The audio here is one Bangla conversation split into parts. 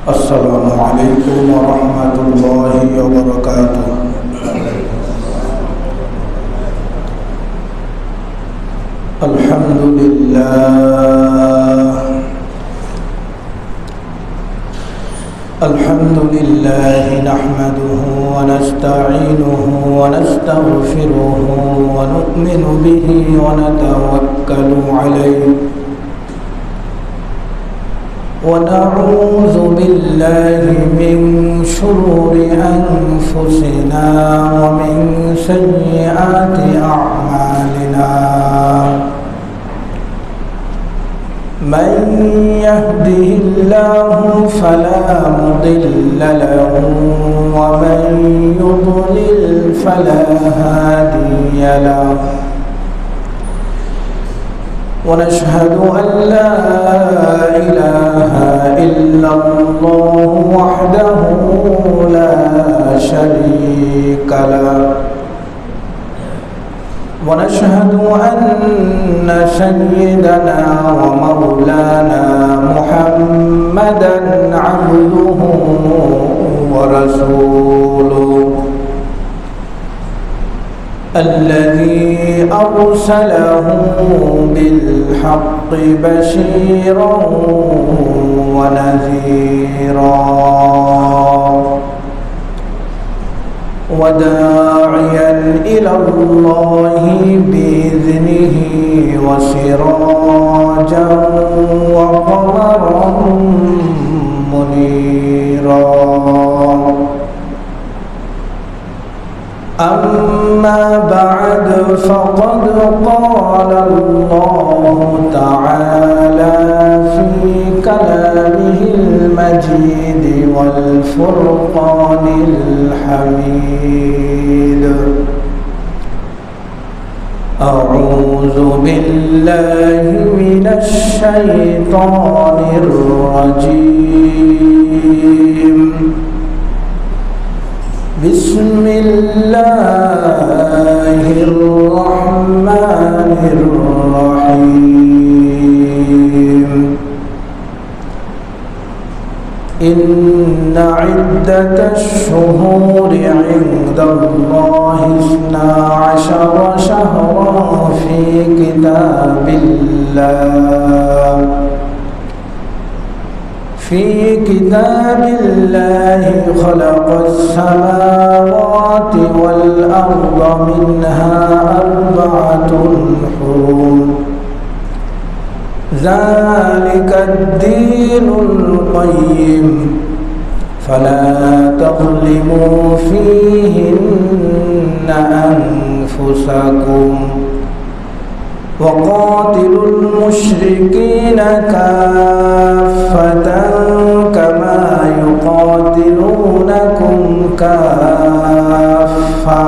السلام عليكم ورحمة الله وبركاته. الحمد لله نحمده ونستعينه ونستغفره ونؤمن به ونتوكل عليه ونعوذ بالله من شرور أنفسنا ومن سيئات أعمالنا. من يهده الله فلا مضل له ومن يضلل فلا هادي له. ونشهد أن لا إله إلا الله وحده لا شريك له. ونشهد أن سيدنا ومولانا محمدا عبده ورسوله الذي أرسله بالحق بشيرا ونذيرا وداعيا إلى الله بإذنه وسراجا وقمرا منيرا. أما بعد فقد قال الله تعالى في كلامه المجيد والفرقان الحميد. أعوذ بالله من الشيطان الرجيم. بسم الله الرحمن الرحيم. إن عدة الشهور عند الله 12 شهرا في كتاب الله خلق السماوات والأرض منها 4 حرم ذلك الدين القيم فلا تظلموا فيهن أنفسكم وقاتلوا المشركين كافة كما يقاتلونكم كافة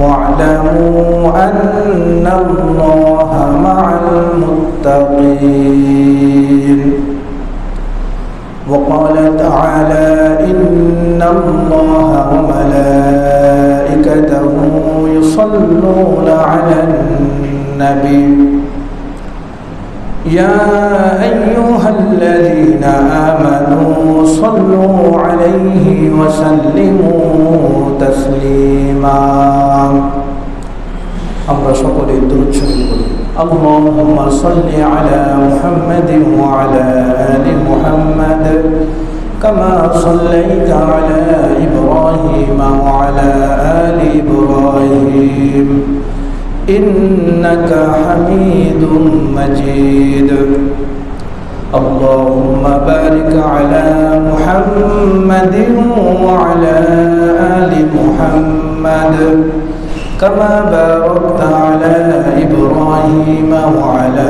واعلموا أن الله مع المتقين. وقال تعالى إن الله وملائكته يصلون على النبي يا أيها الذين آمنوا صلوا عليه وسلموا تسليما. আমরা সকলে দরুদ শরীফ পড়ি। اللهم صل على محمد وعلى آل محمد كما صليت على إبراهيم وعلى آل إبراهيم إنك حميد مجيد. اللهم بارك على محمد وعلى آل محمد كما باركت على إبراهيم وعلى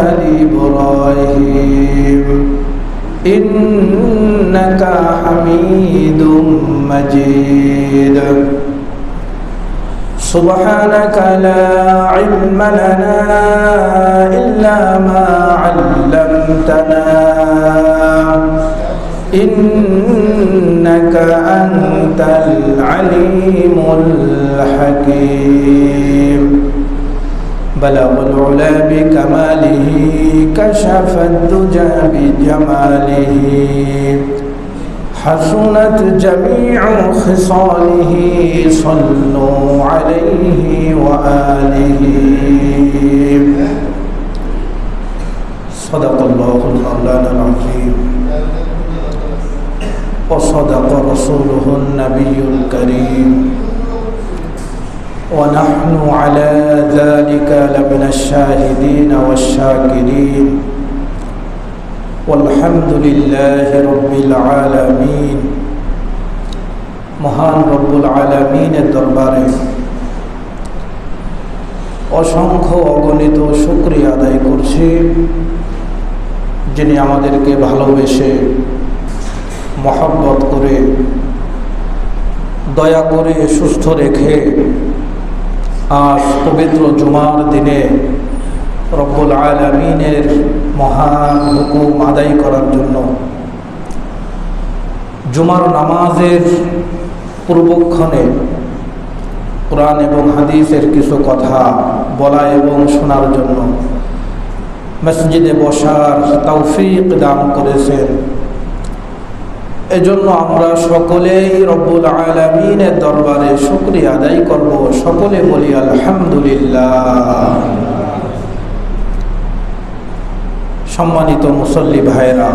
آل إبراهيم إنك حميد مجيد. سبحانك لا علم لنا إلا ما علمتنا إنك أنت العليم الحكيم. بلغ العلا بكماله كشف الدجى بجماله حسنت جميع خصاله صلوا عليه وآله صدق الله مولانا العظيم وصدق رسوله النبي الكريم ونحن على ذلك لمن الشاهدين والشاكرين والحمد لله رب العالمين মহান রব্বুল আলামিনের দরবারে অসংখ্য অগণিত শুকরিয়া আদায় করছি, যিনি আমাদেরকে ভালোবেসে মহব্বত করে দয়া করে সুস্থ রেখে আজ পবিত্র জুমার দিনে রব্বুল আলামিনের মহান হুকুম আদায় করার জন্য জুমার নামাজের পূর্বক্ষণে কোরআন এবং হাদিসের কিছু কথা বলা এবং শোনার জন্য মসজিদে বসার তৌফিক দান করেছেন। এজন্য আমরা সকলেই রব্বুল আলামিনের দরবারে শুকরিয়া আদায় করব। সকলে বলি আলহামদুলিল্লাহ। সম্মানিত মুসল্লি ভাইরা,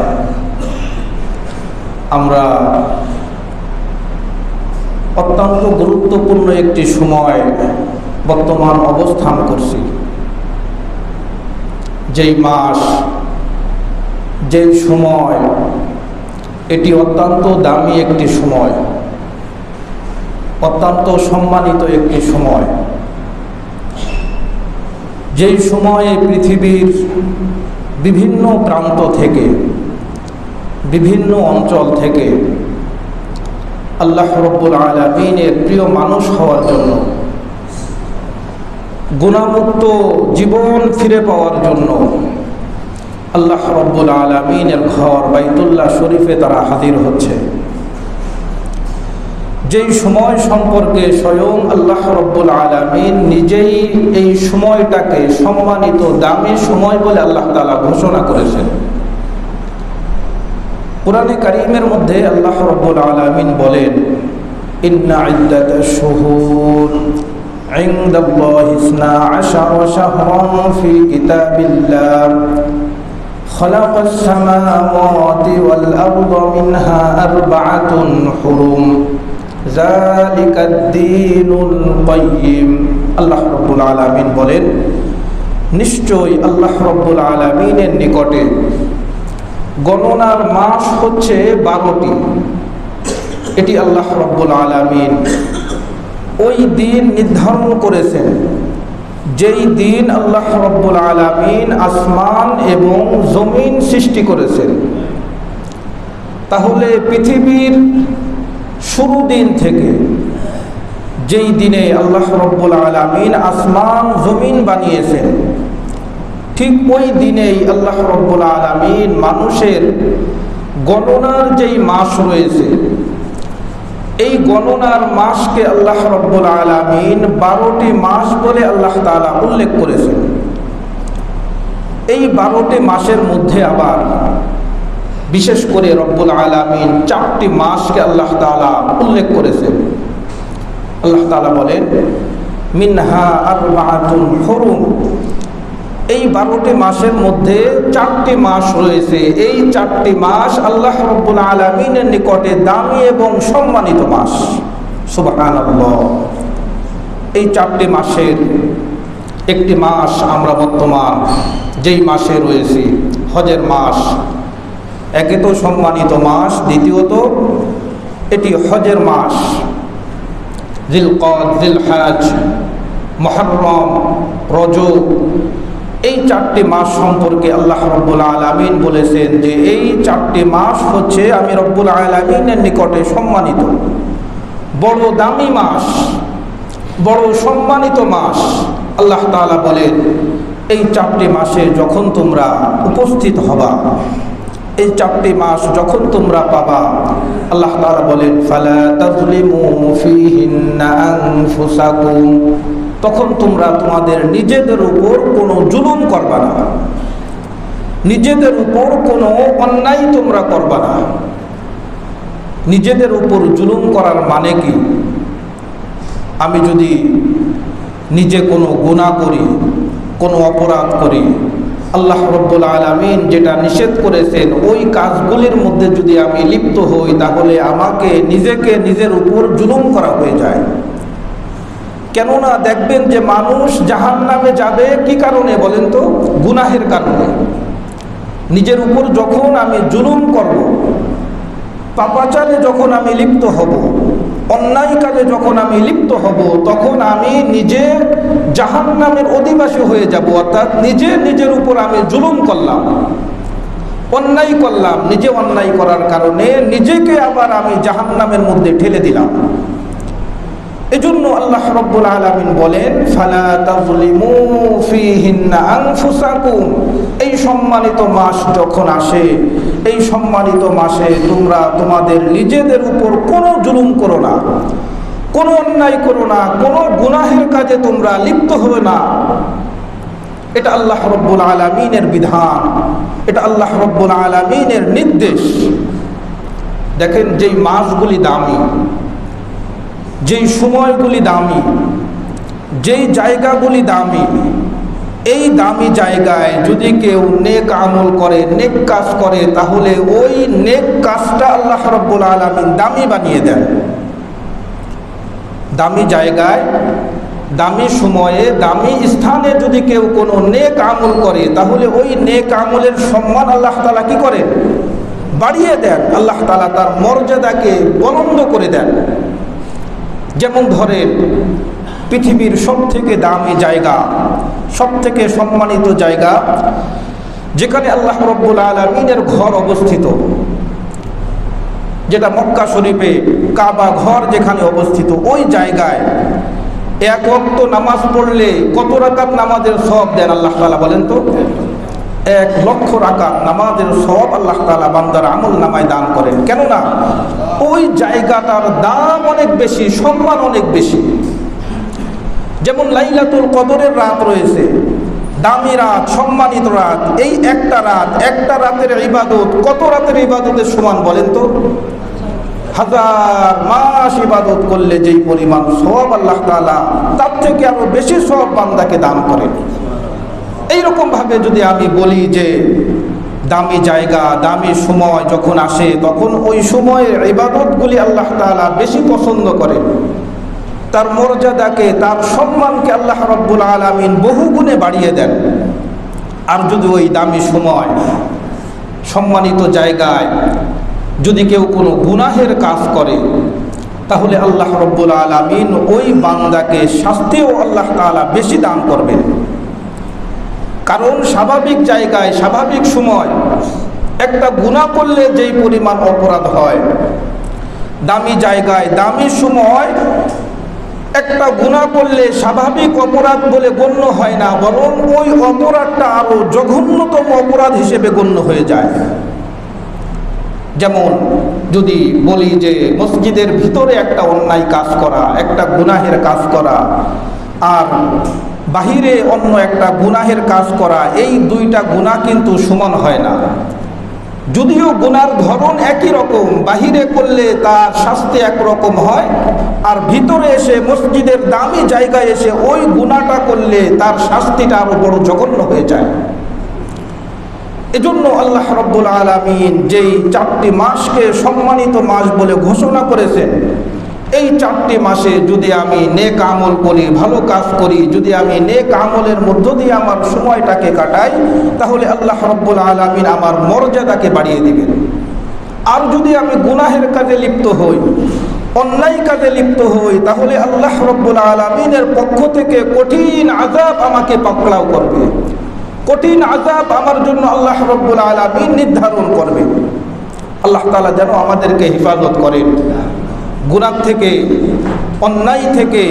আমরা অত্যন্ত গুরুত্বপূর্ণ একটি সময় বর্তমান অবস্থান করছি। যেই মাস, যেই সময়, এটি অত্যন্ত দামি একটি সময়, অত্যন্ত সম্মানিত একটি সময়। যেই সময়ে পৃথিবীর বিভিন্ন প্রান্ত থেকে, বিভিন্ন অঞ্চল থেকে আল্লাহ রব্বুল আলামিনের প্রিয় মানুষ হওয়ার জন্য, গুনাহমুক্ত জীবন ফিরে পাওয়ার জন্য আল্লাহ রব্বুল আলামিনের ঘর বাইতুল্লাহ শরীফে তারা হাজির হচ্ছে। যেই সময় সম্পর্কে স্বয়ং আল্লাহ রব্বুল আলামিন নিজেই এই সময়টাকে সম্মানিত দামি সময় বলে আল্লাহ তাআলা ঘোষণা করেছেন। কুরআনে কারীমের মধ্যে আল্লাহ রব্বুল আলামিন বলেন, ইন্না ইদ্দাতাশ শুহুর ইনদাল্লাহি 12 শাহরান ফি কিতাবিল্লাহ খালাকাস সামাওয়াতি ওয়াল আরদা মিনহা আরবাআতুন হুরুম যালিকাদ দীনুল কাইয়্যিম। আল্লাহ রব্বুল আলামিন বলেন, নিশ্চয়ই আল্লাহ রব্বুল আলামিনের নিকটে গণনার মাস হচ্ছে 12টি। এটি আল্লাহ রব্বুল আলামিন ওই দিন নির্ধারণ করেছেন যেই দিন আল্লাহ রব্বুল আলামিন আসমান এবং জমিন সৃষ্টি করেছেন। তাহলে পৃথিবীর শুরু দিন থেকে যেই দিনে আল্লাহ রব্বুল আলামিন আসমান জমিন বানিয়েছেন, ঠিক ওই দিনেই আল্লাহ রব্বুল আলামিন মানুষের গণনার যেই মাস রয়েছে, এই গণনার মাসকে আল্লাহ রব্বুল আলামিন 12টি মাস বলে আল্লাহ তাআলা উল্লেখ করেছেন। এই 12টি মাসের মধ্যে আবার বিশেষ করে রব্বুল আলামিন 4টি মাসকে আল্লাহ তাআলা উল্লেখ করেছেন। আল্লাহ তাআলা বলেন, মিনহা আরবাআতুন হুরুম। এই 12টি মাসের মধ্যে 4টি মাস রয়েছে। এই 4টি মাস আল্লাহ রব্বুল আলামিনের নিকটে দামি এবং সম্মানিত মাস। সুবহানাল্লাহ। এই 4টি মাসের একটি মাস আমরা বর্তমান যেই মাসে রয়েছি, হজের মাস। একে তো সম্মানিত মাস, দ্বিতীয়ত এটি হজের মাস। জিলকদ, জিলহজ, মুহররম, রজব, এই 4টি মাস সম্পর্কে আল্লাহ রব্বুল আলামিন বলেছেন যে এই 4টি মাস হচ্ছে আমি রব্বুল আলামিনের নিকটে সম্মানিত, বড় দামি মাস, বড় সম্মানিত মাস। আল্লাহ তাআলা বলেন, এই 4টি মাসে যখন তোমরা উপস্থিত হবা, এই 4টি মাস যখন তোমরা পাবা, আল্লাহ তাআলা বলেন, ফালা তাজলিমু ফীহিন্না আনফুসাকুম তখন তোমরা তোমাদের নিজেদের উপর কোনো জুলুম করবা না, নিজেদের উপর কোনো অন্যায় তোমরা করবা না। নিজেদের উপর জুলুম করার মানে কি? আমি যদি নিজে কোনো গুনাহ করি, কোনো অপরাধ করি, আল্লাহ রাব্বুল আলামিন যেটা নিষেধ করেছেন ওই কাজগুলির মধ্যে যদি আমি লিপ্ত হই, তাহলে আমাকে নিজেকে নিজের উপর জুলুম করা হয়ে যায়। কেননা দেখবেন যে মানুষ জাহান্নামে যাবে কি কারণে বলেন তো? গুনাহের কারণে। নিজের উপর যখন আমি জুলুম করব, পাপাচারে যখন আমি লিপ্ত হব, অন্যায় কাজে যখন আমি লিপ্ত হব, তখন আমি নিজে জাহান্নামের অধিবাসী হয়ে যাব। অর্থাৎ নিজে নিজের উপর আমি জুলুম করলাম, অন্যায় করলাম। নিজে অন্যায় করার কারণে নিজেকে আবার আমি জাহান্নামের মধ্যে ঠেলে দিলাম। এজন্য আল্লাহ রাব্বুল আলামিন বলেন, ফালা তাযলিমু ফীহিন্না আনফুসাকুম। এই সম্মানিত মাস যখন আসে, এই সম্মানিত মাসে তোমরা তোমাদের নিজেদের উপর কোনো জুলুম করো না, কোনো অন্যায় করো না, কোনো গুনাহের কাজে তোমরা লিপ্ত হবে না। এটা আল্লাহ রাব্বুল আলামিনের বিধান, এটা আল্লাহ রাব্বুল আলামিনের নির্দেশ। দেখেন, যেই মাসগুলি দামি, যেই সময়গুলি দামি, যেই জায়গাগুলি দামি, এই দামি জায়গায় যদি কেউ নেক আমল করে, নেক কাজ করে, তাহলে ওই নেক কাজটা আল্লাহ রাব্বুল আলামিন দামি বানিয়ে দেন। দামি জায়গায়, দামি সময়ে, দামি স্থানে যদি কেউ কোনো নেক আমল করে, তাহলে ওই নেক আমলের সম্মান আল্লাহ তাআলা কি করেন? বাড়িয়ে দেন। আল্লাহ তাআলা তার মর্যাদাকে বুলন্দ করে দেন। যেমন ধরেন, পৃথিবীর সবথেকে দামি জায়গা, সবথেকে সম্মানিত জায়গা, যেখানে আল্লাহ রাব্বুল আলামিনের ঘর অবস্থিত, যেটা মক্কা শরীফে কাবা ঘর যেখানে অবস্থিত, ওই জায়গায় এক ওয়াক্ত নামাজ পড়লে কত রাকাত নামাজের সওয়াব দেন আল্লাহ তাআলা বলেন তো? 1,00,000 রাকাত নামাজের সওয়াব আল্লাহ তাআলা বান্দার আমল নামায় দান করেন। কেননা ওই জায়গাটার দাম অনেক বেশি, সম্মান অনেক বেশি। যেমন লাইলাতুল কদরের রাত রয়েছে, দামি রাত, সম্মানিত রাত। এই একটা রাত, একটা রাতের ইবাদত কত রাতের ইবাদতের সমান বলেন তো? 1000 মাস ইবাদত করলে যেই পরিমাণ সওয়াব আল্লাহ তাআলা, তার থেকে আরো বেশি সওয়াব বান্দাকে দান করেন। এইরকম ভাবে যদি আমি বলি যে দামি জায়গা, দামি সময় যখন আসে, তখন ওই সময়ের ইবাদতগুলি আল্লাহ তাআলা বেশি পছন্দ করেন। তার মর্যাদাকে, তার সম্মানকে আল্লাহ রাব্বুল আলামিন বহু গুণে বাড়িয়ে দেন। আর যদি ওই দামি সময়, সম্মানিত জায়গায় যদি কেউ কোনো গুনাহের কাজ করে, তাহলে আল্লাহ রাব্বুল আলামিন ওই বান্দাকে শাস্তিও আল্লাহ তাআলা বেশি দান করবেন। কারণ স্বাভাবিক জায়গায়, স্বাভাবিক সময় একটা গুনাহ করলে যেই পরিমাণ অপরাধ হয়, দামি জায়গায়, দামি সময় একটা গুনাহ করলে স্বাভাবিক অপরাধ বলে গণ্য হয় না, বরং ওই অপরাধটা আরো জঘন্যতম অপরাধ হিসেবে গণ্য হয়ে যায়। যেমন যদি বলি যে মসজিদের ভিতরে একটা অন্যায় কাজ করা, একটা গুনাহের কাজ করা, আর বাহিরে অন্য একটা গুনাহের কাজ করা, এই দুইটা গুনাহ কিন্তু সমান হয় না। যদিও গুনার ধরন একই রকম, বাহিরে করলে তার শাস্তি একরকম হয়, আর ভিতরে এসে মসজিদের দামি জায়গায় এসে ওই গুনাহটা করলে তার শাস্তিটা আরো বড় জঘন্য হয়ে যায়। এজন্য আল্লাহ রাব্বুল আলামিন যেই 4টি মাসকে সম্মানিত মাস বলে ঘোষণা করেছেন, এই 4টি মাসে যদি আমি নেক আমল করি, ভালো কাজ করি, যদি আমি নেক আমলের মধ্য দিয়ে আমার সময়টাকে কাটাই, তাহলে আল্লাহ রাব্বুল আলামিন আমার মর্যাদাকে বাড়িয়ে দিবেন। আর যদি আমি গুনাহের কাজে লিপ্ত হই, অন্যায় কাজে লিপ্ত হই, তাহলে আল্লাহ রাব্বুল আলামিনের পক্ষ থেকে কঠিন আযাব আমাকে পাকড়াও করবে, কঠিন আযাব আমার জন্য আল্লাহ রাব্বুল আলামিন নির্ধারণ করবে। আল্লাহ তাআলা যেন আমাদেরকে হেফাজত করেন গুনাহ থেকে, অন্যায় থেকে,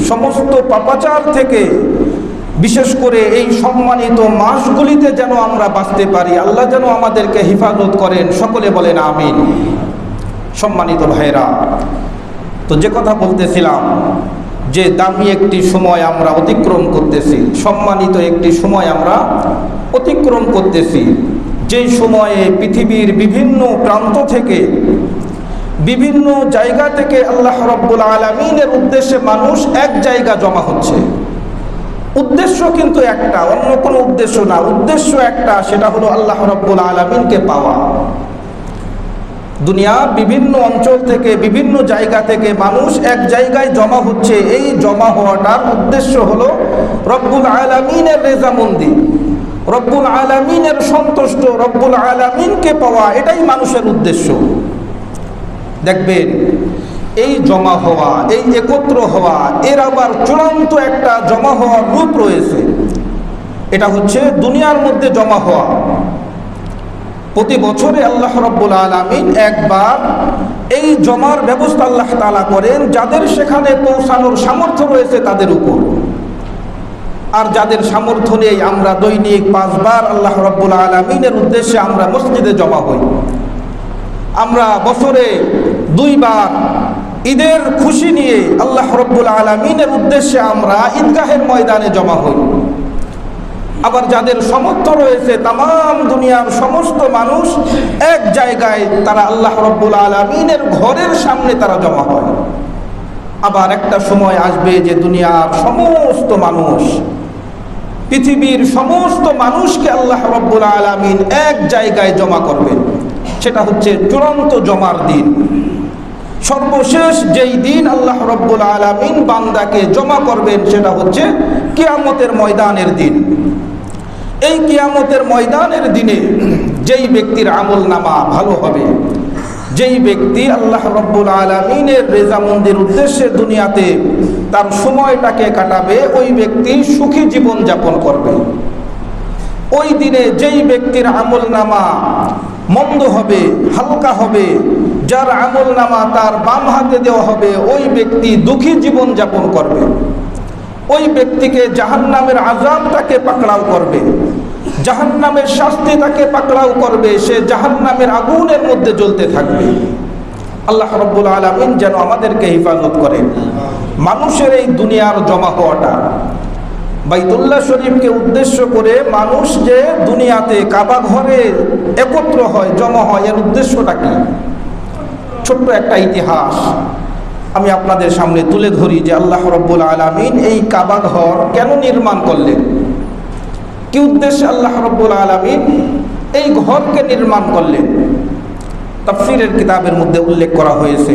সমস্ত পাপাচার থেকে। বিশেষ করে এই সম্মানিত মাসগুলিতে যেন আমরা বাঁচতে পারি, আল্লাহ যেন আমাদেরকে হেফাজত করেন। সকলে বলেন আমিন। সম্মানিত ভাইরা, তো যে কথা বলতেছিলাম যে দামি একটি সময় আমরা অতিক্রম করতেছি, সম্মানিত একটি সময় আমরা অতিক্রম করতেছি, যেই সময়ে পৃথিবীর বিভিন্ন প্রান্ত থেকে, বিভিন্ন জায়গা থেকে আল্লাহ রাব্বুল আলামিনের উদ্দেশ্যে মানুষ এক জায়গা জমা হচ্ছে। উদ্দেশ্য কিন্তু একটা, অন্য কোনো উদ্দেশ্য না। উদ্দেশ্য একটা, সেটা হলো আল্লাহ রাব্বুল আলামিনকে পাওয়া। দুনিয়ার বিভিন্ন অঞ্চল থেকে, বিভিন্ন জায়গা থেকে মানুষ এক জায়গায় জমা হচ্ছে। এই জমা হওয়াটার উদ্দেশ্য হলো রব্বুল আলামিনের রেজামন্দি, রব্বুল আলামিনের সন্তুষ্ট, রব্বুল আলামিনকে পাওয়া, এটাই মানুষের উদ্দেশ্য। দেখবেন এই জমা হওয়া, এই একত্র হওয়া, এর আবার চূড়ান্ত একটা জমা হওয়ার রূপ রয়েছে। এটা হচ্ছে দুনিয়ার মধ্যে জমা হওয়া। প্রতি বছরে আল্লাহ রাব্বুল আলামিন একবার এই জমার ব্যবস্থা আল্লাহ তাআলা করেন যাদের সেখানে পৌঁছানোর সামর্থ্য রয়েছে তাদের উপর। আর যাদের সামর্থ্য নেই, আমরা দৈনিক 5 বার আল্লাহ রাব্বুল আলামিনের উদ্দেশ্যে আমরা মসজিদে জমা হই। আমরা বছরে 2 বার ঈদের খুশি নিয়ে আল্লাহ রাব্বুল আলামিনের উদ্দেশ্যে আমরা ঈদগাহের ময়দানে জমা হই। আবার যাদের সামর্থ্য রয়েছে, তাম দুনিয়ার সমস্ত মানুষ এক জায়গায়, তারা আল্লাহ রাব্বুল আলামিনের ঘরের সামনে তারা জমা হয়। আবার একটা সময় আসবে যে দুনিয়ার সমস্ত মানুষ, পৃথিবীর সমস্ত মানুষকে আল্লাহ রাব্বুল আলামিন এক জায়গায় জমা করবেন। সেটা হচ্ছে চূড়ান্ত জমার দিন। সর্বশেষ যেই দিন আল্লাহ রাব্বুল আলামিন বান্দাকে জমা করবেন, সেটা হচ্ছে কিয়ামতের ময়দানের দিন। এই কিয়ামতের ময়দানের দিনে যেই ব্যক্তির আমল নামা ভালো হবে, যেই ব্যক্তি আল্লাহ রাব্বুল আলামিনের রেজামন্দির উদ্দেশ্যে দুনিয়াতে তার সময়টাকে কাটাবে, ওই ব্যক্তি সুখী জীবন যাপন করবে। ওই দিনে যেই ব্যক্তির আমল নামা মন্দ হবে, হালকা হবে, যার আমল নামা তার বাম হাতে দেওয়া হবে, ওই ব্যক্তি দুঃখী জীবন যাপন করবে। ওই ব্যক্তিকে জাহান্নামের আযাব তাকে পাকড়াও করবে, জাহান্নামের শাস্তি তাকে পাকড়াও করবে, সে জাহান্নামের আগুনের মধ্যে জ্বলতে থাকবে। আল্লাহ রাব্বুল আলামিন যেন আমাদেরকে হেফাজত করেন। মানুষের এই দুনিয়ার জমা হওয়াটা, বাইতুল্লাহ শরীফকে উদ্দেশ্য করে মানুষ যে দুনিয়াতে কাবা ঘরে একত্র হয়, জমা হয়, এর উদ্দেশ্যটা কি? ছোট্ট একটা ইতিহাস আমি আপনাদের সামনে তুলে ধরি যে আল্লাহ রাব্বুল আলামিন এই কাবা ঘর কেন নির্মাণ করলেন, কি উদ্দেশ্যে আল্লাহ রাব্বুল আলামিন এই ঘরকে নির্মাণ করলেন। তাফসীরের কিতাবের মধ্যে উল্লেখ করা হয়েছে,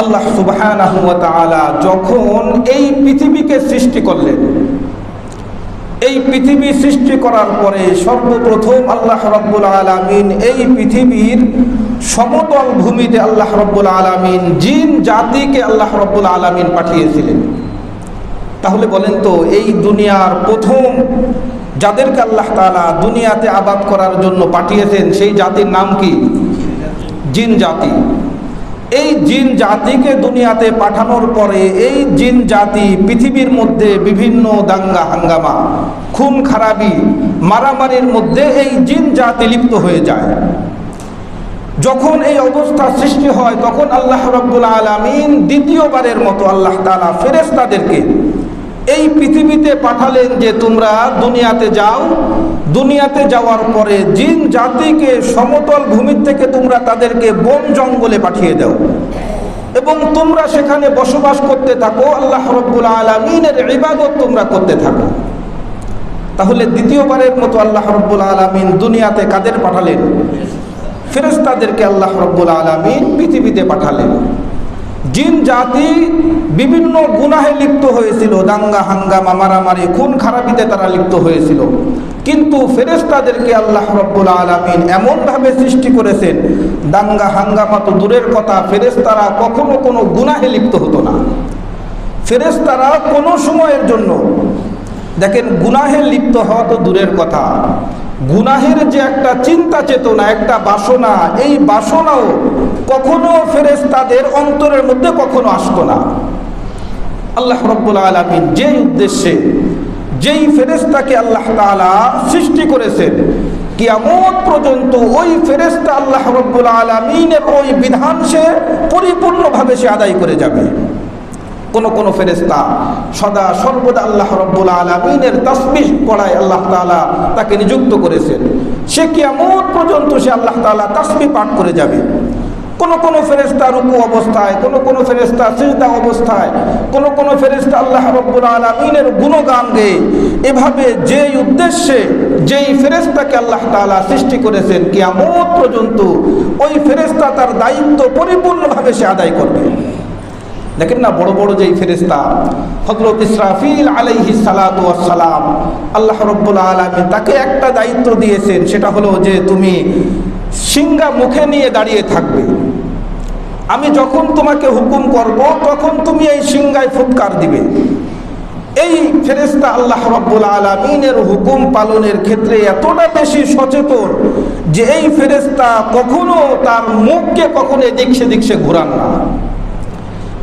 আল্লাহ সুবহানাহু ওয়া তাআলা যখন এই পৃথিবীকে সৃষ্টি করলেন, এই পৃথিবী সৃষ্টি করার পরে সর্বপ্রথম আল্লাহ রাব্বুল আলামিন এই পৃথিবীর সমতল ভূমিতে আল্লাহ রাব্বুল আলামিন জিন জাতিকে আল্লাহ রাব্বুল আলামিন পাঠিয়েছিলেন। তাহলে বলেন তো, এই দুনিয়ার প্রথম যাদেরকে আল্লাহ তাআলা দুনিয়াতে আবাদ করার জন্য পাঠিয়েছেন, সেই জাতির নাম কি? জিন জাতি। এই জিন জাতিকে দুনিয়াতে পাঠানোর পরে এই জিন জাতি পৃথিবীর মধ্যে বিভিন্ন দাঙ্গা হাঙ্গামা, খুন খারাপি, মারামারির মধ্যে এই জিন জাতি লিপ্ত হয়ে যায়। যখন এই অবস্থা সৃষ্টি হয়, তখন আল্লাহ রাব্বুল আলামিন দ্বিতীয়বারের মতো আল্লাহ তাআলা ফেরেশতাদেরকে এই পৃথিবীতে পাঠালেন যে তোমরা দুনিয়াতে যাও। দুনিয়াতে যাওয়ার পরে জিন জাতিকে সমতল ভূমি থেকে তোমরা তাদেরকে বন জঙ্গলে পাঠিয়ে দাও এবং তোমরা সেখানে বসবাস করতে থাকো, আল্লাহ রাব্বুল আলামিনের ইবাদত তোমরা করতে থাকো। তাহলে দ্বিতীয়বারের মতো আল্লাহ রাব্বুল আলামিন দুনিয়াতে কাদের পাঠালেন? ফেরেশতাদেরকে আল্লাহ রাব্বুল আলামিন পৃথিবীতে পাঠালেন। জিন জাতি বিভিন্ন গুনাহে লিপ্ত হয়েছিল, দাঙ্গা হাঙ্গামা, মারামারি, খুন খারাপিতে তারা লিপ্ত হয়েছিল। কিন্তু ফেরেশতাদেরকে আল্লাহ রাব্বুল আলামিন এমনভাবে সৃষ্টি করেছেন, দাঙ্গা হাঙ্গামা তো দূরের কথা, ফেরেশতারা কখনো কোনো গুনাহে লিপ্ত হতো না। ফেরেশতারা কোনো সময়ের জন্য, দেখেন, গুনাহে লিপ্ত হওয়া তো দূরের কথা, গুনাহের যে একটা চিন্তা চেতনা, একটা বাসনা, এই বাসনাও কখনো ফেরেশতাদের অন্তরের মধ্যে কখনো আসতো না। আল্লাহ রাব্বুল আলামিন যেই উদ্দেশ্যে, যেই ফেরেশতাকে আল্লাহ তাআলা সৃষ্টি করেছেন, কিয়ামত পর্যন্ত ওই ফেরেশতা আল্লাহ রাব্বুল আলামিনের ওই বিধান সে পরিপূর্ণভাবে সে আদায় করে যাবে। কোন ফেরেশতা সদা সর্বদা আল্লাহ রাব্বুল আলামিনের তাসবিহ পড়ায় আল্লাহ তাআলা তাকে নিযুক্ত করেছেন। সে কিয়ামত পর্যন্ত সে আল্লাহ তাআলা তাসবিহ পাঠ করে যাবে। কোন ফেরেশতা রুকু অবস্থায়, কোন ফেরেশতা সিজদা অবস্থায়, কোন ফেরেশতা আল্লাহ রাব্বুল আলামিনের গুণগান গেয়ে, এভাবে যেই উদ্দেশ্যে যেই ফেরেশতাকে আল্লাহ তাআলা সৃষ্টি করেছেন কিয়ামত পর্যন্ত ওই ফেরেশতা তার দায়িত্ব পরিপূর্ণভাবে সে আদায় করবে। দেখেন না, বড় বড় যেই ফেরেশতা হযরত ইসরাফিল আলাইহিস সালাতু ওয়াস সালাম, আল্লাহ রাব্বুল আলামিন তাকে একটা দায়িত্ব দিয়েছেন, সেটা হলো যে তুমি সিংহা মুখে নিয়ে দাঁড়িয়ে থাকবে। আমি যখন তোমাকে হুকুম করব তখন তুমি এই সিংহায় ফুৎকার দিবে। এই ফেরেশতা আল্লাহ রাব্বুল আলামিনের হুকুম পালনের ক্ষেত্রে এতটা বেশি সচেতন যে এই ফেরেশতা কখনো তার মুখকে কখনো এদিক সেদিক সে ঘোরান না।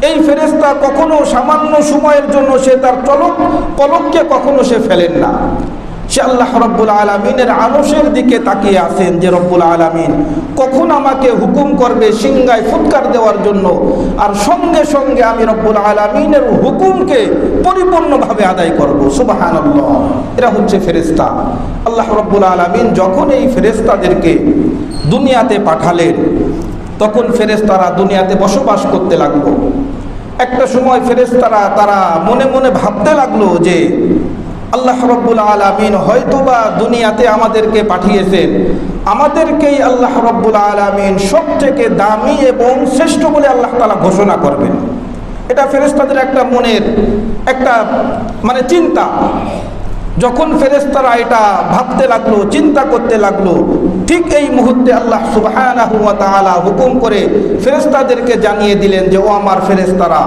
এই ফেরেশতা কখনো সামান্য সময়ের জন্য সে তার পলককে কখনো সে ফেলেন না। সে আল্লাহ রাব্বুল আলামিনের আরশের দিকে তাকিয়ে আছেন যে রব্বুল আলামিন কখন আমাকে হুকুম করবে সিংহায় ফুৎকার দেওয়ার জন্য, আর সঙ্গে সঙ্গে আমি রব্বুল আলামিনের হুকুমকে পরিপূর্ণভাবে আদায় করব। সুবহানাল্লাহ। এরা হচ্ছে ফেরেশতা। আল্লাহ রাব্বুল আলামিন যখন এই ফেরেশতাদেরকে দুনিয়াতে পাঠালেন তখন ফেরেশতারা দুনিয়াতে বসবাস করতে লাগলো। একটা সময় ফেরেশতারা তারা মনে মনে ভাবতে লাগলো যে আল্লাহ রাব্বুল আলামিন হয়তোবা দুনিয়াতে আমাদেরকে পাঠিয়েছেন, আমাদেরকেই আল্লাহ রাব্বুল আলামিন সবথেকে দামি এবং শ্রেষ্ঠ বলে আল্লাহ তাআলা ঘোষণা করবেন। এটা ফেরেশতাদের একটা মনের একটা চিন্তা। যখন ফেরেশতারা এটা ভাবতে লাগলো, চিন্তা করতে লাগলো, ঠিক এই মুহূর্তে আল্লাহ সুবহানাহু ওয়া তাআলা হুকুম করে ফেরেশতাদেরকে জানিয়ে দিলেন যে ও আমার ফেরেশতারা,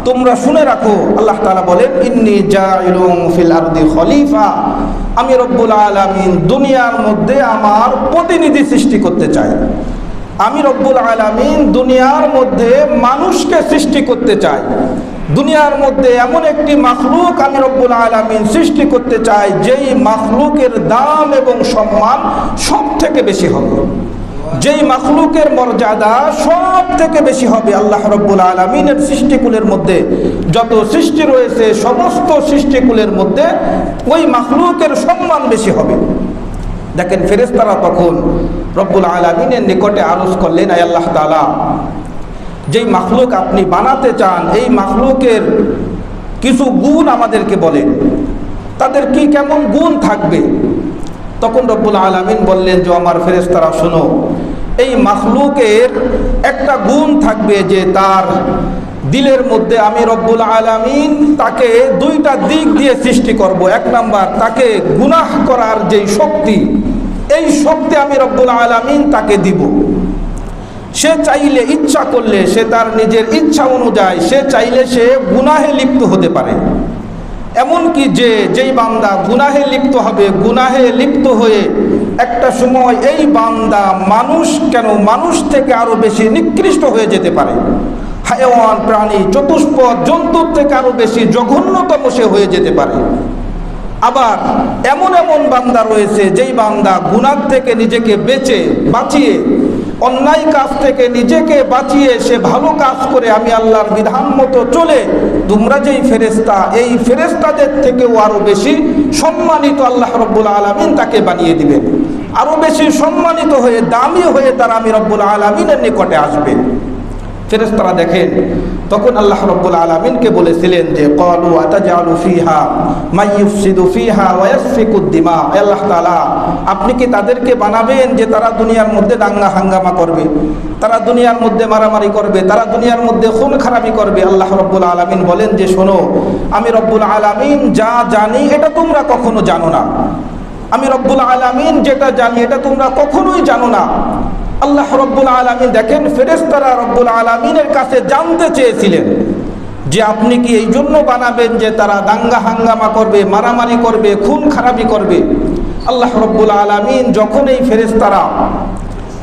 তোমরা শুনে রাখো। আল্লাহ তাআলা বলেন ইন্নী জাইলুন ফিল আরদি খলিফা, আমি রব্বুল আলামিন দুনিয়ার মধ্যে আমার প্রতিনিধি সৃষ্টি করতে চাই। আমি রব্বুল আলামিন দুনিয়ার মধ্যে মানুষকে সৃষ্টি করতে চাই। দুনিয়ার মধ্যে এমন একটি মাখলুক আমি রব্বুল আলামিন সৃষ্টি করতে চাই যেই মাখলুকের দাম এবং সম্মান সব থেকে বেশি হবে, যেই মাখলুকের মর্যাদা সব থেকে বেশি হবে। আল্লাহ রব্বুল আলামিনের সৃষ্টিকুলের মধ্যে যত সৃষ্টি রয়েছে সমস্ত সৃষ্টিকুলের মধ্যে ওই মাখলুকের সম্মান বেশি হবে। দেখেন ফেরেশতারা তখন রব্বুল আলামিনের নিকটে আরজ করলেন, আয় আল্লাহ তাআলা, যেই মাখলুক আপনি বানাতে চান এই মাখলুকের কিছু গুণ আমাদেরকে বলেন, তাদের কি কেমন গুণ থাকবে। তখন রব্বুল আলামিন বললেন যে আমার ফেরেশতারা শোনো, এই মাখলুকের একটা গুণ থাকবে যে তার দিলের মধ্যে আমি রব্বুল আলামিন তাকে দুইটা দিক দিয়ে সৃষ্টি করব। এক নাম্বার, তাকে গুনাহ করার যেই শক্তি, এই শক্তি আমি রব্বুল আলামিন তাকে দিব। সে চাইলে, ইচ্ছা করলে, সে তার নিজের ইচ্ছা অনুযায়ী সে চাইলে সে গুনাহে লিপ্ত হতে পারে। এমনকি যেই বান্দা গুনাহে লিপ্ত হবে, গুনাহে লিপ্ত হয়ে একটা সময় এই বান্দা মানুষ থেকে আরো বেশি নিকৃষ্ট হয়ে যেতে পারে। হায়াওয়ান প্রাণী, চতুষ্পদ জন্তুর থেকে আরো বেশি জঘন্যতম সে হয়ে যেতে পারে। আবার এমন বান্দা রয়েছে যেই বান্দা গুনাহ থেকে নিজেকে বাঁচিয়ে, অন্যায় কাজ থেকে নিজেকে বাঁচিয়ে সে ভালো কাজ করে আমি আল্লাহর বিধান মতো চলে, তোমরা যেই ফেরেশতা, এই ফেরেশতাদের থেকেও আরো বেশি সম্মানিত আল্লাহ রব্বুল আলামিন তাকে বানিয়ে দিবেন। আরো বেশি সম্মানিত হয়ে, দামি হয়ে তারা আমি রব্বুল আলামিনের নিকটে আসবে। ফেরেশতারা দেখেন তখন আল্লাহ রাব্বুল আলামিনকে বলেছিলেন যে ক্বালু আতাজালু ফিহা মান ইউফসিদু ফিহা ওয়া ইয়াসফিকুদ দিমা, আল্লাহ তাআলা আপনি কি তাদেরকে বানাবেন যে তারা দুনিয়ার মধ্যে দাঙ্গা হাঙ্গামা করবে, তারা দুনিয়ার মধ্যে মারামারি করবে, তারা দুনিয়ার মধ্যে খুন খারাপি করবে। আল্লাহ রাব্বুল আলামিন বলেন যে শোনো, আমি রব্বুল আলামিন যা জানি এটা তোমরা কখনো জানো না। আমি রব্বুল আলামিন যেটা জানি এটা তোমরা কখনোই জানো না। আল্লাহ রব্বুল আলামিন দেখেন ফেরেশতারা রব্বুল আলামিনের কাছে জানতে চেয়েছিলেন যে আপনি কি এই জন্য বানাবেন যে তারা দাঙ্গা হাঙ্গামা করবে, মারামারি করবে, খুন খারাপি করবে। আল্লাহ রব্বুল আলামিন যখন এই ফেরেশতারা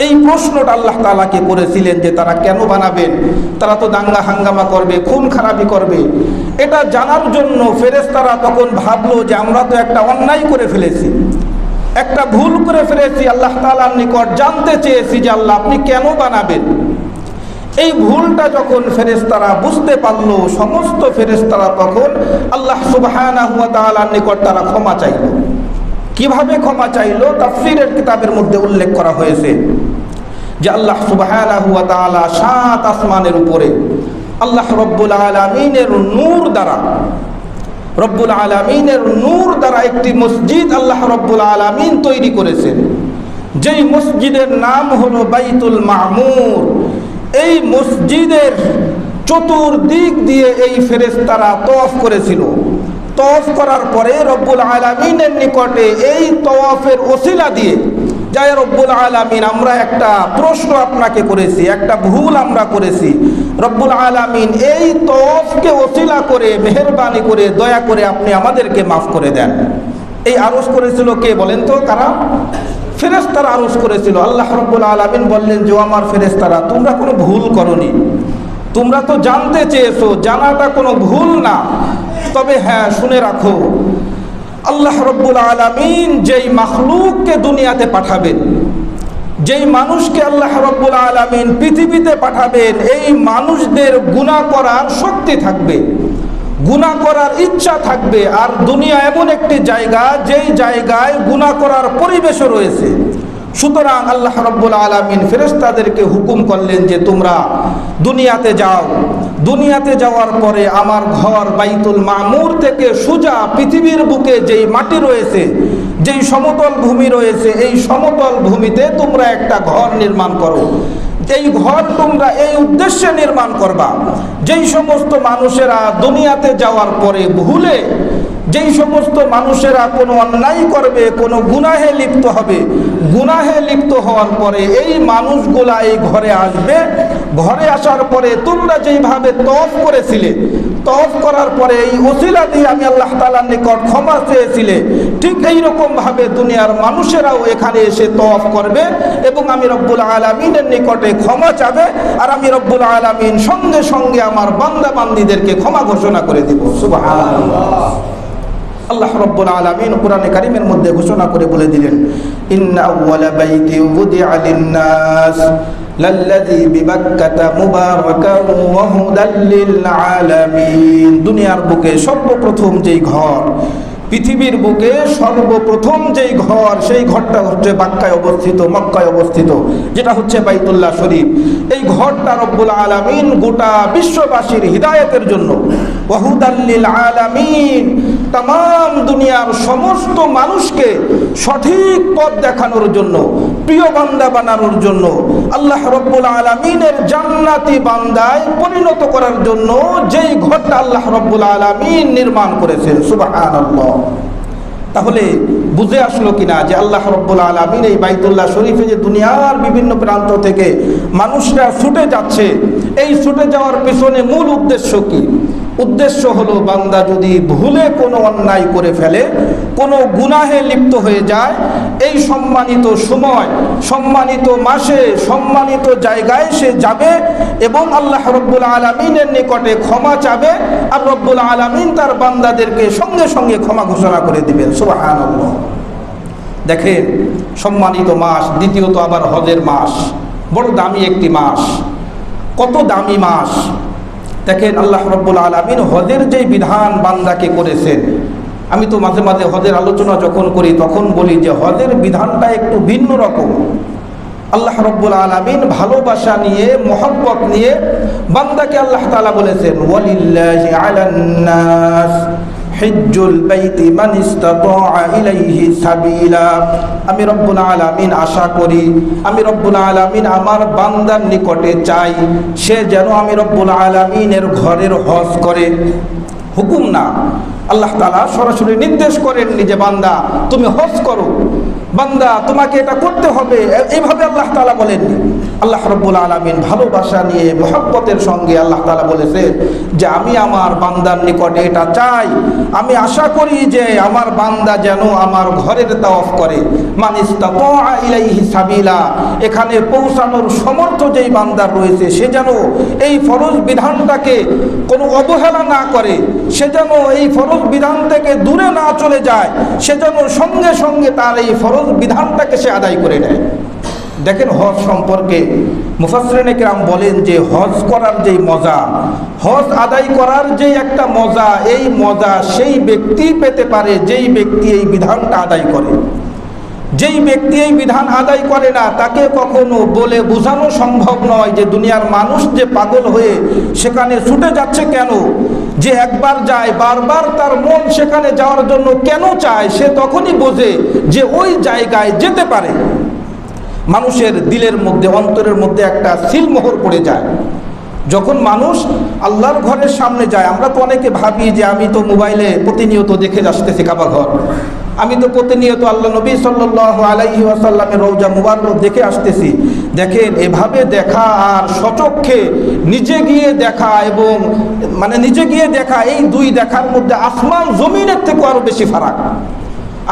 এই প্রশ্নটা আল্লাহ তাআলাকে করেছিলেন যে তারা কেন বানাবেন, তারা তো দাঙ্গা হাঙ্গামা করবে, খুন খারাপি করবে, এটা জানার জন্য ফেরেশতারা তখন ভাবলো যে আমরা তো একটা অন্যায় করে ফেলেছি, একটা ভুল করে ফেলেছি। আল্লাহ তাআলার নিকট জানতে চেয়েছি যে আল্লাহ আপনি কেন বানাবেন। এই ভুলটা যখন ফেরেশতারা বুঝতে পারলো, সমস্ত ফেরেশতারা তখন আল্লাহ সুবহানাহু ওয়া তাআলার নিকট তারা ক্ষমা চাইল। কিভাবে ক্ষমা চাইল? তাফসীরের কিতাবের মধ্যে উল্লেখ করা হয়েছে যে আল্লাহ সুবহানাহু ওয়া তাআলা 7 আসমানের উপরে আল্লাহ রব্বুল আলামিনের নূর দ্বারা একটি মসজিদ আল্লাহ রব্বুল আলামিন তৈরি করেছেন, যেই মসজিদের নাম হলো বাইতুল মামুর। এই মসজিদের চতুর্দিক দিয়ে এই ফেরেশতারা তওয়াফ করেছিল। তওয়াফ করার পরে রব্বুল আলামিনের নিকটে এই তওয়াফের ওসিলা দিয়ে, যাই রব্বুল আলামিন আমরা একটা প্রশ্ন আপনাকে করেছি, একটা ভুল আমরা করেছি, রব্বুল আলামিন এই তওয়াফকে ওসিলা করে মেহেরবানি করে দয়া করে আপনি আমাদেরকে মাফ করে দেন। এই আরজ করেছিল কে বলেন তো? কারা? ফেরেশতারা আরজ করেছিল। আল্লাহ রব্বুল আলামিন বললেন যে আমার ফেরেশতারা, তোমরা কোনো ভুল করনি, তোমরা তো জানতে চেয়েছো, জানাটা কোনো ভুল না। তবে হ্যাঁ, শুনে রাখো, আল্লাহ রব্বুল আলামিন যেই মাখলুককে দুনিয়াতে পাঠাবেন, যেই মানুষকে আল্লাহ রব্বুল আলামিন পৃথিবীতে পাঠাবেন, এই মানুষদের গুনাহ করার শক্তি থাকবে, গুনাহ করার ইচ্ছা থাকবে। আর দুনিয়া এমন একটি জায়গা, যেই জায়গায় গুনাহ করার পরিবেশও রয়েছে। সুতরাং আল্লাহ রব্বুল আলামিন ফেরেশতাদেরকে হুকুম করলেন যে তোমরা দুনিয়াতে যাও। দুনিয়াতে যাওয়ার পরে আমার ঘর বাইতুল মামুর থেকে সোজা পৃথিবীর বুকে যেই মাটি রয়েছে, যেই সমতল ভূমি রয়েছে, এই সমতল ভূমিতে তোমরা একটা ঘর নির্মাণ করো। এই ঘর তোমরা এই উদ্দেশ্যে নির্মাণ করবা, যেই সমস্ত মানুষেরা দুনিয়াতে যাওয়ার পরে ভুলে, যেই সমস্ত মানুষেরা কোনো অন্যায় করবে, কোনো গুনাহে লিপ্ত হবে, গুনাহে লিপ্ত হওয়ার পরে এই মানুষগুলা এই ঘরে আসবে। ঘরে আসার পরে তোমরা যেইভাবে তওয়াফ করেছিলে, তওয়াফ করার পরে এই ওসিলা দিয়ে আমি আল্লাহ তাআলার নিকট ক্ষমা চেয়েছিলে, ঠিক এইরকম ভাবে দুনিয়ার মানুষেরাও এখানে এসে তওয়াফ করবে এবং আমি রব্বুল আলামিনের নিকটে ক্ষমা চাবে। আর আমি রব্বুল আলামিন সঙ্গে সঙ্গে আমার বান্দা বান্দীদেরকে ক্ষমা ঘোষণা করে দিব। সুবহানাল্লাহ। আল্লাহ রব্বুল আলামিন কোরআনে কারীমের মধ্যে ঘোষণা করে বলে দিলেন, ইন্না আউওয়ালা বাইতি উদিআ লিন-নাস লাল্লাযী বিবাক্কাতা মুবারাকান ওয়া হুদাল লিল আলামিন। দুনিয়ার বুকে সর্বপ্রথম যেই ঘর, পৃথিবীর বুকে সর্বপ্রথম যেই ঘর, সেই ঘরটা হচ্ছে বাক্কায় অবস্থিত, মক্কায় অবস্থিত, যেটা হচ্ছে বাইতুল্লাহ শরীফ। এই ঘরটা রব্বুল আলামিন গোটা বিশ্ববাসীর হিদায়াতের জন্য, ওয়াহুদাল লিল আলামিন, তাম দুনিয়ার সমস্ত মানুষকে সঠিক পথ দেখানোর জন্য, প্রিয় বান্দা বানানোর জন্য, আল্লাহ রব্বুল আলামিনের জান্নাতি বান্দায় পরিণত করার জন্য যেই ঘরটা আল্লাহ রব্বুল আলামিন নির্মাণ করেছেন। সুবহানাল্লাহ। তাহলে বুঝে আসলো কিনা যে আল্লাহ রব্বুল আলামিন এই বাইতুল্লাহ শরীফে যে দুনিয়ার বিভিন্ন প্রান্ত থেকে মানুষরা ছুটে যাচ্ছে, এই ছুটে যাওয়ার পেছনে মূল উদ্দেশ্য কি? উদ্দেশ্য হলো বান্দা যদি ভুলে কোনো অন্যায় করে ফেলে, কোনো গুনাহে লিপ্ত হয়ে যায়, এই সম্মানিত সময়, সম্মানিত মাসে, সম্মানিত জায়গায় সে যাবে এবং আল্লাহ রব্বুল আলামিনের নিকটে ক্ষমা চাবে। আর রব্বুল আলামিন তার বান্দাদেরকে সঙ্গে সঙ্গে ক্ষমা ঘোষণা করে দিবেন। সুবহানাল্লাহ। দেখেন, সম্মানিত মাস, দ্বিতীয়ত আবার হজের মাস, বড় দামি একটি মাস। কত দামি মাস! দেখেন, আল্লাহ রব্বুল আলামিন হজের যেই বিধান বান্দাকে করেছেন, আমি তো মাঝে মাঝে হজের আলোচনা যখন করি তখন বলি যে হজের বিধানটা একটু ভিন্ন রকম। আল্লাহ রব্বুল আলামিন ভালোবাসা নিয়ে, মহব্বত নিয়ে বান্দাকে আল্লাহ তাআলা বলেছেন, ওয়ালিল্লাহি আলান নাস হিজ্জুল বাইতি মান ইসতাতাআ ইলাইহি সাবিলা। আমি রব্বুল আলামিন আশা করি, আমি রব্বুল আলামিন আমার বান্দার নিকটে চাই সে যেন আমি রব্বুল আলামিনের ঘরের হজ করে। হুকুম না, আল্লাহ তাআলা সরাসরি নির্দেশ করেননি যে বান্দা তুমি হজ করো, বান্দা তোমাকে এটা করতে হবে, এইভাবে আল্লাহ তাআলা বলেননি। আল্লাহ রব্বুল আলামিন ভালোবাসা নিয়ে, মহব্বতের সঙ্গে আল্লাহ তাআলা বলেছে যে আমি আমার বান্দার নিকটে এটা চাই, আমি আশা করি যে আমার বান্দা যেন আমার ঘরের তাওয়াফ করে। মান ইসতাতাআ ইলাইহি সাবিলা, এখানে পৌঁছানোর সমর্থ যেই বান্দার রয়েছে সে যেন এই ফরজ বিধানটাকে কোনো অবহেলা না করে, সে যেন এই ফরজ বিধান থেকে দূরে না চলে যায়, সে যেন সঙ্গে সঙ্গে তার এই ফরজ বিধানটাকে সে আদায় করে নেয়। দেখেন হজ সম্পর্কে মুফাসসিরিনে কেরাম বলেন যে হজ করার যেই মজা, হজ আদায় করার যেই একটা মজা, এই মজা সেই ব্যক্তি পেতে পারে যেই ব্যক্তি এই বিধানটা আদায় করে। যেই ব্যক্তি এই বিধান আদায় করে না তাকে কখনো বলে বোঝানো সম্ভব নয় যে দুনিয়ার মানুষ যে পাগল হয়ে সেখানে ছুটে যাচ্ছে কেন, যে একবার যায় বারবার তার মন সেখানে যাওয়ার জন্য কেন চায়, সে তখনই বোঝে যে ওই জায়গায় যেতে পারে। মানুষের দিলের মধ্যে, অন্তরের মধ্যে একটা সিলমোহর পড়ে যায় যখন মানুষ আল্লাহর ঘরের সামনে যায়। আমরা তো অনেকে ভাবি যে আমি তো মোবাইলে প্রতিনিয়ত দেখে আসতেছি কাবা ঘর, আমি তো প্রতিনিয়ত আল্লাহ নবী সাল্লাল্লাহু আলাইহি ওয়াসাল্লামের রওজা মুবারক দেখে আসতেছি। দেখেন, এভাবে দেখা আর সচক্ষে নিজে গিয়ে দেখা এবং নিজে গিয়ে দেখা, এই দুই দেখার মধ্যে আসমান জমিনের থেকে আরো বেশি ফারাক।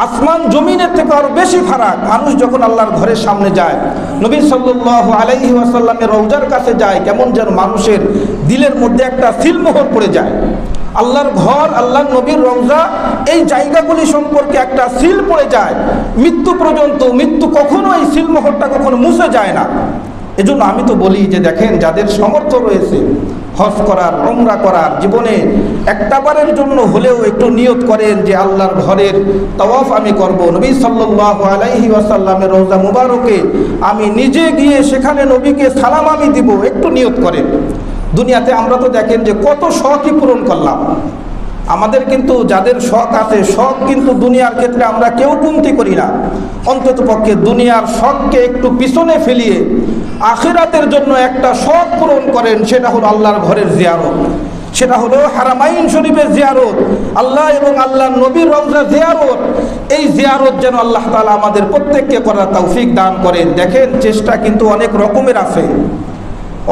আসমান জমিনের থেকে আরো বেশি ফারাক। মানুষ যখন আল্লাহর ঘরের সামনে যায়, নবী সাল্লাল্লাহু আলাইহি ওয়াসাল্লামের রওজার কাছে যায়, কেমন যেন মানুষের দিলের মধ্যে একটা সিলমোহর পড়ে যায়। আল্লাহর ঘর, আল্লাহর নবীর রওজা, এই জায়গাগুলি সম্পর্কে একটা সিল পড়ে যায় মৃত্যু পর্যন্ত। মৃত্যু কখনো এই সিলমোহরটা কখনো মুছে যায় না। এজন্য আমি তো বলি যে দেখেন, যাদের সামর্থ্য রয়েছে হজ করার, উমরা করার, জীবনে একটাবারের জন্য হলেও একটু নিয়ত করেন যে আল্লাহর ঘরের তাওয়াফ আমি করব, নবী সাল্লাল্লাহু আলাইহি ওয়াসাল্লামের রওজা মুবারকে আমি নিজে গিয়ে সেখানে নবীকে সালাম আমি দিব, একটু নিয়ত করেন। দুনিয়াতে আমরা তো দেখেন যে কত শখই পূরণ করলাম। আমাদের কিন্তু যাদের শখ আছে, শখ কিন্তু দুনিয়ার ক্ষেত্রে আমরা কেউ কমতি করি না। অন্তত পক্ষে দুনিয়ার শখকে একটু পিছনে ফেলিয়ে আখিরাতের জন্য একটা শখ পূরণ করেন, সেটা হলো আল্লাহর ঘরের জিয়ারত, সেটা হলো হারামাইন শরীফের জিয়ারত, আল্লাহ এবং আল্লাহর নবীর রওজা জিয়ারত। এই জিয়ারত যেন আল্লাহ তাআলা আমাদের প্রত্যেককে করার তৌফিক দান করেন। দেখেন, চেষ্টা কিন্তু অনেক রকমের আছে।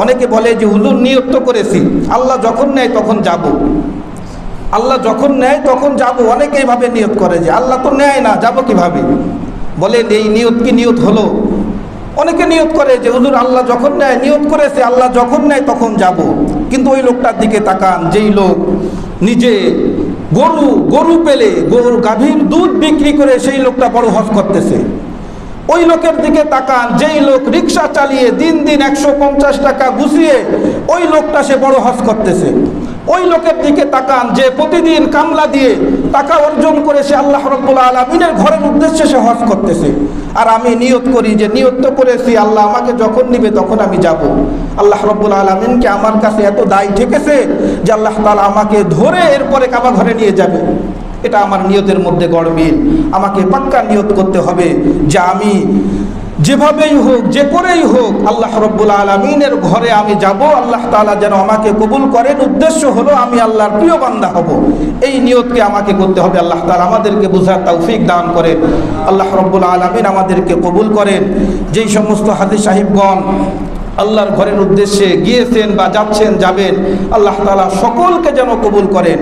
অনেকে বলে যে হুজুর নিয়ত তো করেছি, আল্লাহ যখন নেয় তখন যাব, আল্লাহ যখন নেয় তখন যাব। অনেকে এইভাবে নিয়ত করে যে আল্লাহ তো নেয় না, যাব কিভাবে? বলেন, এই নিয়ত কি নিয়ত হলো? অনেকে নিয়ত করে যে হুজুর আল্লাহ যখন নেয়, নিয়ত করেছে আল্লাহ যখন নেয় তখন যাব। কিন্তু ওই লোকটার দিকে তাকান, যেই লোক নিজে গরু পেলে, গাভীর দুধ বিক্রি করে সেই লোকটা বড় হজ করতেছে। ওই লোকের দিকে তাকান, যেই লোক রিক্সা চালিয়ে দিন 150 টাকা গুছিয়ে ওই লোকটা সে বড় হজ করতেছে। ওই লোকের দিকে তাকান, যে প্রতিদিন কামলা দিয়ে টাকা অর্জন করে সে আল্লাহ রাব্বুল আলামিনের ঘরের উদ্দেশ্যে সে হজ করতেছে। আর আমি নিয়ত করি যে নিয়ত তো করেছি, আল্লাহ আমাকে যখন নিবে তখন আমি যাব। আল্লাহ রাব্বুল আলামিনকে আমার কাছে এত দায় ঠেকেছে যে আল্লাহ তাআলা আমাকে ধরে এরপরে কাবা ঘরে নিয়ে যাবে। এটা আমার নিয়তের মধ্যে গড়মিল। আমাকে পাক্কা নিয়ত করতে হবে যে আমি যেভাবেই হোক, যে করেই হোক, আল্লাহ রাব্বুল আলামিনের ঘরে আমি যাব। আল্লাহ তাআলা যেন আমাকে কবুল করেন। উদ্দেশ্য হলো আমি আল্লাহর প্রিয় বান্দা হব। এই নিয়তকে আমাকে করতে হবে। আল্লাহ তাআলা আমাদেরকে বুঝার তৌফিক দান করেন। আল্লাহ রাব্বুল আলামিন আমাদেরকে কবুল করেন। যেই সমস্ত হাজী সাহেবগণ আল্লাহর ঘরের উদ্দেশ্যে গিয়েছেন বা যাচ্ছেন, যাবেন, আল্লাহ তাআলা সকলকে যেন কবুল করেন।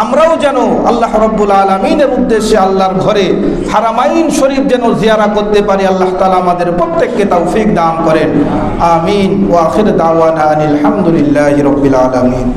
আমরাও যেন আল্লাহ রাব্বুল আলামিনের উদ্দেশ্যে আল্লাহর ঘরে হারামাইন শরীফ যেন জিয়ারা করতে পারি। আল্লাহ তাআলা আমাদের প্রত্যেককে তৌফিক দান করেন। আমিন। ওয়া আখির দাওয়ানা আনিল হামদুলিল্লাহি রাব্বিল আলামিন।